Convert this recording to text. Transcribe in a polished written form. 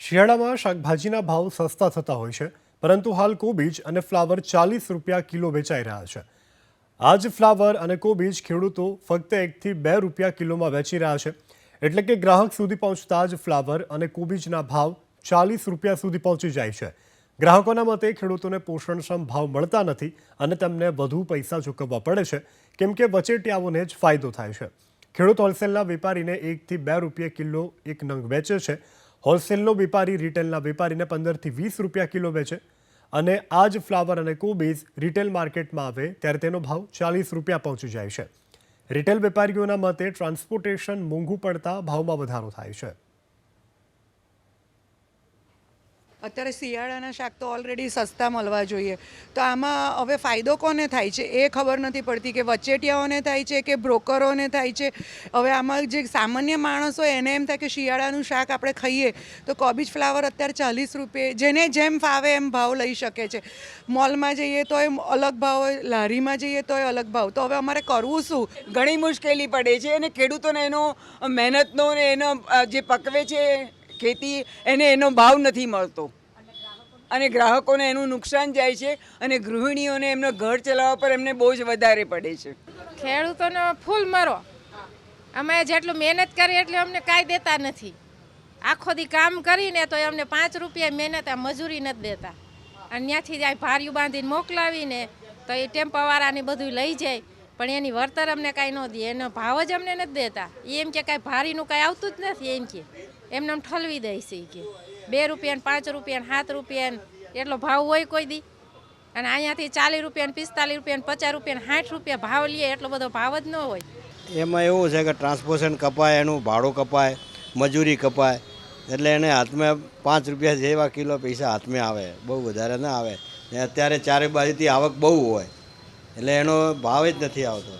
શિયાળામાં શાકભાજીના ભાવ સસ્તા થતા હોય છે, પરંતુ હાલ કોબીજ અને ફ્લાવર 40 રૂપિયા કિલો વેચાઈ રહ્યા છે. આ જ ફ્લાવર અને કોબીજ ખેડૂતો ફક્ત 1 થી 2 રૂપિયા કિલોમાં વેચી રહ્યા છે. એટલે કે ગ્રાહક સુધી પહોંચતા જ ફ્લાવર અને કોબીજના ભાવ 40 રૂપિયા સુધી પહોંચી જાય છે. ગ્રાહકોના મતે ખેડૂતોને પોષણક્ષમ ભાવ મળતા નથી અને તેમને વધુ પૈસા ચૂકવવા પડે છે, કેમ કે વચેટિયાઓને જ ફાયદો થાય છે. ખેડૂત હોલસેલના વેપારીને 1 થી 2 રૂપિયા કિલો એક નંગ વેચે છે. હોલસેલનો વેપારી રિટેલના વેપારીને 15 થી 20 રૂપિયા કિલો વેચે અને આ જ ફ્લાવર અને કોબીજ રિટેલ માર્કેટમાં આવે ત્યારે તેનો ભાવ 40 રૂપિયા પહોંચી જાય છે. રિટેલ વેપારીઓના મતે ટ્રાન્સપોર્ટેશન મોંઘું પડતા ભાવમાં વધારો થાય છે. અત્યારે શિયાળાના શાક તો ઓલરેડી સસ્તા મળવા જોઈએ, તો આમાં હવે ફાયદો કોને થાય છે એ ખબર નથી પડતી કે વચેટિયાઓને થાય છે કે બ્રોકરોને થાય છે. હવે આમાં જે સામાન્ય માણસ હોય એને એમ થાય કે શિયાળાનું શાક આપણે ખાઈએ તો કોબીજ ફ્લાવર અત્યારે 40 રૂપિયે જેને જેમ ફાવે એમ ભાવ લઈ શકે છે. મોલમાં જઈએ તોય અલગ ભાવ હોય, લારીમાં જઈએ તોય અલગ ભાવ. તો હવે અમારે કરવું શું? ઘણી મુશ્કેલી પડે છે અને ખેડૂતોને એનો મહેનતનો ને એનો જે પકવે છે ખેતી એને એનો ભાવ નથી મળતો અને ગ્રાહકોને એનું નુકસાન જાય છે અને ગૃહિણીઓને એમનો ઘર ચલાવવા પર એમને બહુ જ વધારે પડે છે. ખેડૂતોને ફૂલ મરો, અમે જેટલું મહેનત કરીએ એટલું અમને કાંઈ દેતા નથી. આખો દી કામ કરીને તો અમને 5 રૂપિયા મહેનત મજૂરી નથી દેતા અને ત્યાંથી જાય ભાર્યું બાંધીને મોકલાવીને તો એ ટેમ્પાવાળાને બધું લઈ જાય, પણ એની વળતર અમને કાંઈ ન દે, એનો ભાવ જ અમને નથી દેતા. એમ કે કાંઈ ભારીનું કાંઈ આવતું જ નથી, એમ કે એમને આમ ઠલવી દે છે કે 2 રૂપિયા 5 રૂપિયા 7 રૂપિયા એટલો ભાવ હોય કોઈ દી, અને અહીંયાથી 40 રૂપિયા 45 રૂપિયા 50 રૂપિયા 60 રૂપિયા ભાવ લઈએ, એટલો બધો ભાવ જ ન હોય. એમાં એવું છે કે ટ્રાન્સપોર્ટેશન કપાય, એનું ભાડું કપાય, મજૂરી કપાય, એટલે એને હાથમાં 5 રૂપિયા જેવા કિલો પૈસા હાથમાં આવે, બહુ વધારે ના આવે. ને અત્યારે ચારે બાજુથી આવક બહુ હોય એટલે એનો ભાવ જ નથી આવતો.